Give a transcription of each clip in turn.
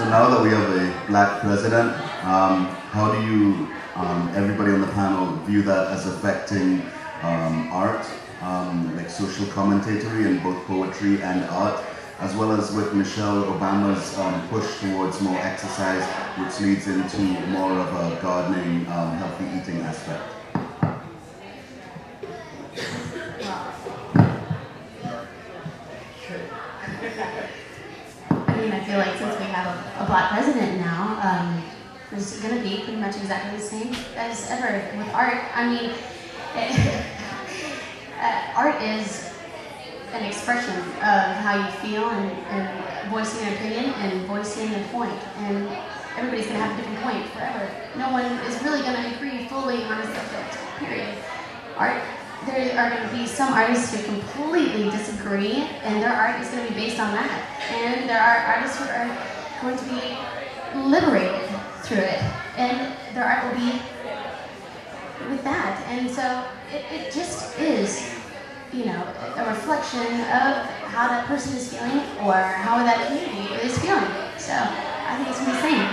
So now that we have a black president, how do you, everybody on the panel, view that as affecting art, like social commentary in both poetry and art, as well as with Michelle Obama's push towards more exercise, which leads into more of a gardening, healthy eating aspect? I mean, I feel like since we have a black president now, it's going to be pretty much exactly the same as ever with art. I mean, art is an expression of how you feel and voicing an opinion and voicing a point. And everybody's going to have a different point forever. No one is really going to agree fully on a subject, period. Art, there are going to be some artists who completely disagree, and their art is going to be based on that. And there are artists who are going to be liberated through it, and their art will be with that. And so it just is, you know, a reflection of how that person is feeling or how that community is feeling. So I think it's going to be the same.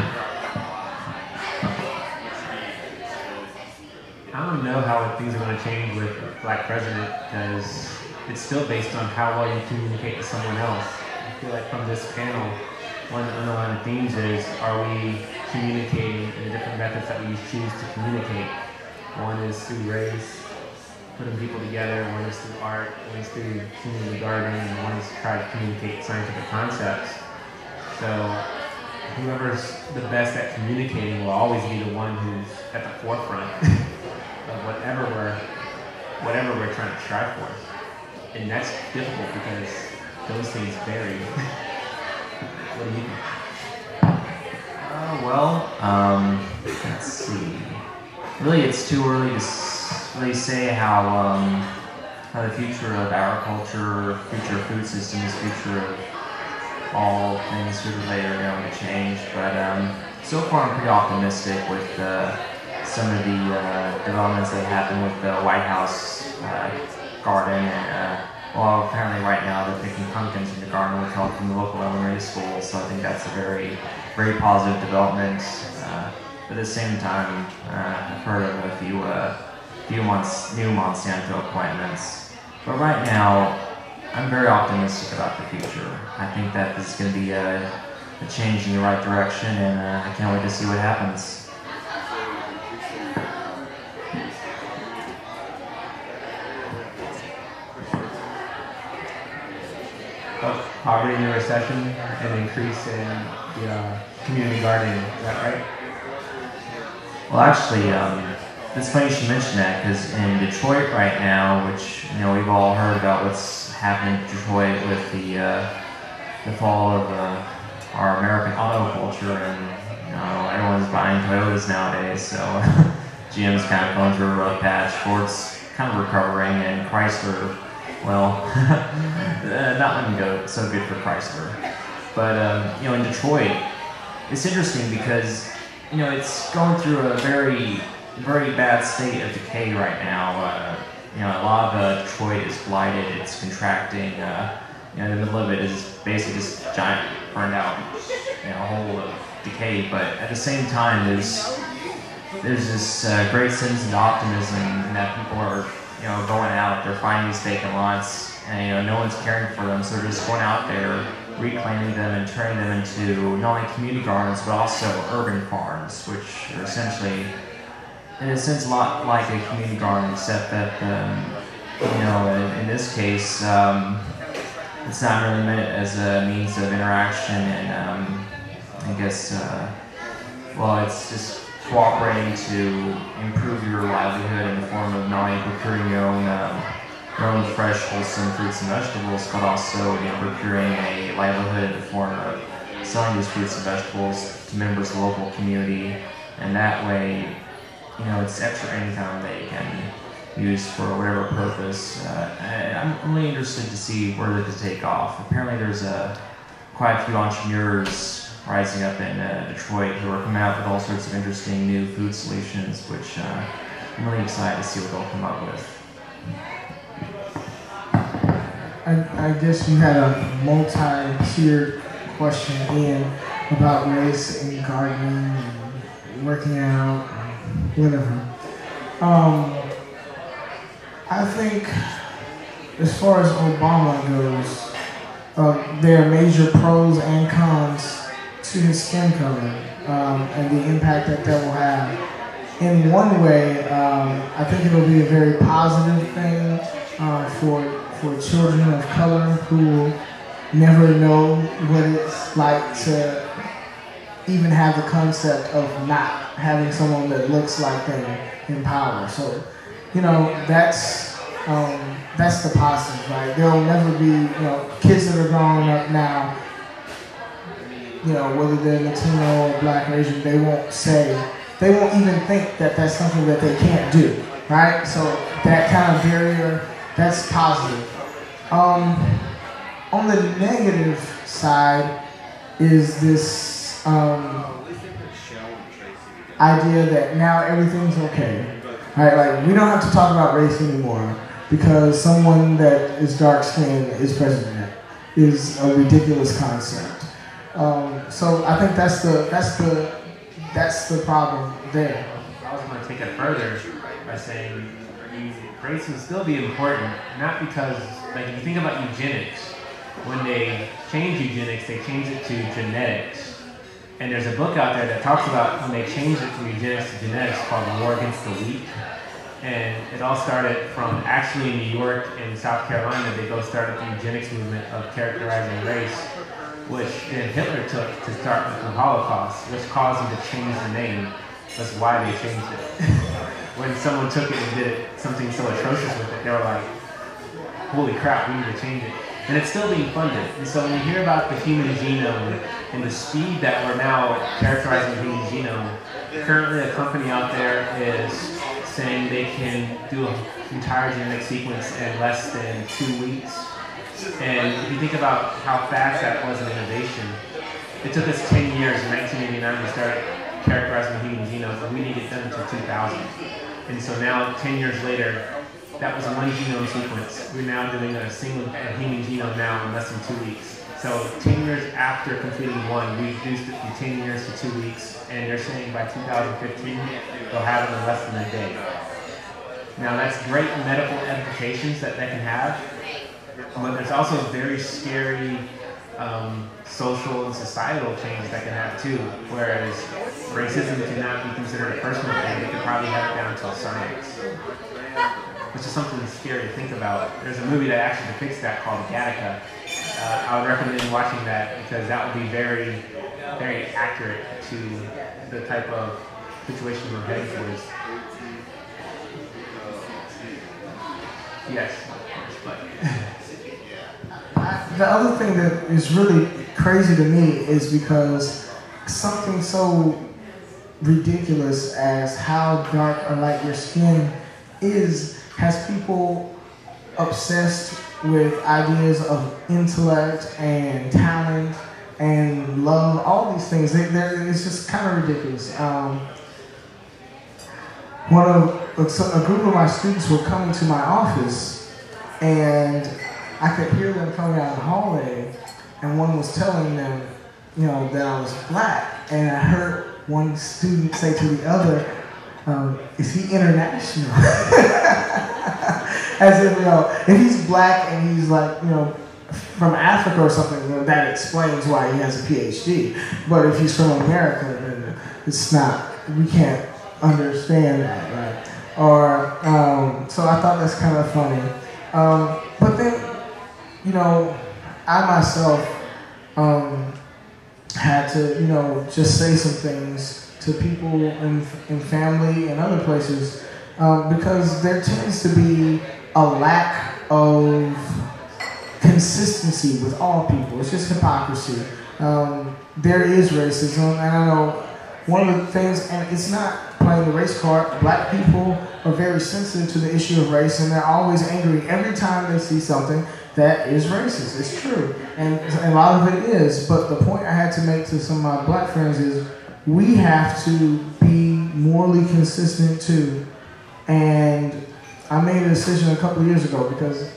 I don't know how things are going to change with a black president, because it's still based on how well you communicate to someone else. I feel like from this panel, one of the underlying themes is, are we communicating in the different methods that we choose to communicate? One is through race, putting people together, one is through art, one is through community gardening, and one is to try to communicate scientific concepts. So whoever's the best at communicating will always be the one who's at the forefront of whatever we're trying to strive for. And that's difficult because those things vary. What do you think? Let's see. Really, it's too early to really say how the future of agriculture, future of food systems, future of all things food related are going to change. But so far, I'm pretty optimistic with some of the developments that happen with the White House garden. And well, apparently right now they're picking pumpkins in the garden with help from the local elementary school. So I think that's a very, very positive development. But at the same time, I've heard of a few new Monsanto appointments. But right now, I'm very optimistic about the future. I think that this is going to be a change in the right direction, and I can't wait to see what happens. Poverty and recession and increase in the community gardening, is that right? Well, actually, it's funny you should mention that, because in Detroit right now, which, you know, we've all heard about what's happening in Detroit with the fall of our American auto culture, and you know, everyone's buying Toyotas nowadays, so GM's kind of going through a rough patch. Ford's kind of recovering, and Chrysler, well, not looking go so good for Chrysler. But you know, in Detroit, it's interesting because, you know, it's going through a very, very bad state of decay right now. You know, a lot of Detroit is blighted, it's contracting. You know, in the middle of it is basically just a giant burned out, you know, hole of decay. But at the same time, there's this great sense of optimism in that people are, you know, going out, they're finding these vacant lots, and you know, no one's caring for them, so they're just going out there, reclaiming them and turning them into not only community gardens, but also urban farms, which are essentially, in a sense, a lot like a community garden, except that, you know, in this case, it's not really meant as a means of interaction, and I guess, well, it's just cooperating to improve your livelihood in the form of not only procuring your own fresh, wholesome fruits and vegetables, but also, you know, procuring a livelihood in the form of selling these fruits and vegetables to members of the local community, and that way, you know, it's extra income that you can use for whatever purpose. I'm really interested to see where it could take off. Apparently there's quite a few entrepreneurs rising up in Detroit who are coming out with all sorts of interesting new food solutions, which I'm really excited to see what they'll come up with. I guess you had a multi-tiered question, and about race and gardening and working out, whatever. I think as far as Obama goes, there are major pros and cons to his skin color and the impact that that will have. In one way, I think it will be a very positive thing for children of color who will never know what it's like to even have the concept of not having someone that looks like them in power. So, that's the positive, right? There will never be, kids that are growing up now, whether they're Latino or Black or Asian, they won't even think that that's something that they can't do, right? So that kind of barrier, that's positive. On the negative side is this idea that now everything's okay, right? Like, we don't have to talk about race anymore because someone that is dark-skinned is president is a ridiculous concept. So I think that's the problem there. I was going to take it further by saying race will still be important, not because, like, if you think about eugenics, when they change eugenics, they change it to genetics. And there's a book out there that talks about when they changed it from eugenics to genetics called War Against the Weak. And it all started from actually in New York and South Carolina. They both started the eugenics movement of characterizing race, which then Hitler took to start with the Holocaust, which caused them to change the name. That's why they changed it. When someone took it and did something so atrocious with it, they were like, holy crap, we need to change it. And it's still being funded. And so when you hear about the human genome and the speed that we're now characterizing the human genome, currently a company out there is saying they can do an entire genetic sequence in less than 2 weeks. And if you think about how fast that was an innovation, it took us 10 years, in 1989 we started characterizing the human genome, and we didn't get done until 2000. And so now, 10 years later, that was one genome sequence. We're now doing a human genome now in less than 2 weeks. So 10 years after completing one, we reduced it from 10 years to 2 weeks, and they're saying by 2015, they'll have it in less than a day. Now that's great medical implications that can have, but there's also very scary social and societal changes that can have too, whereas racism cannot be considered a personal thing, they could probably have it down to a science, which is something scary to think about. There's a movie that actually depicts that called Gattaca. I would recommend watching that because that would be very, very accurate to the type of situation we're heading towards. Yes. The other thing that is really crazy to me is because something so ridiculous as how dark or light your skin has people obsessed with ideas of intellect and talent and love, all these things. It's just kind of ridiculous. A group of my students were coming to my office, and I could hear them coming out of the hallway, and one was telling them, that I was black, and I heard one student say to the other, is he international? As if, if he's black and he's like, from Africa or something, that explains why he has a PhD. But if he's from America, then it's not, we can't understand that, right? Or, so I thought that's kind of funny. But then, I myself had to, just say some things to people in family and other places because there tends to be a lack of consistency with all people. It's just hypocrisy. There is racism, and I know one of the things, and it's not playing the race card, black people are very sensitive to the issue of race, and they're always angry every time they see something that is racist. It's true, and a lot of it is, but the point I had to make to some of my black friends is we have to be morally consistent too. And I made a decision a couple of years ago because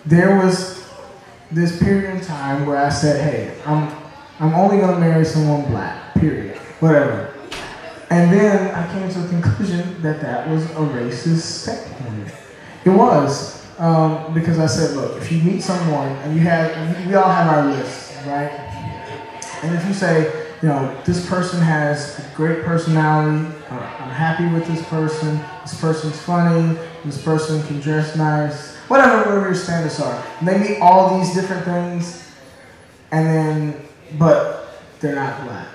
there was this period in time where I said, hey, I'm only going to marry someone black, period. Whatever. And then I came to the conclusion that that was a racist standpoint. It was. Because I said, look, if you meet someone, and we all have our lists, right? And if you say, you know, this person has a great personality, I'm happy with this person's funny, this person can dress nice, whatever your standards are. And they meet all these different things, and then, but they're not black.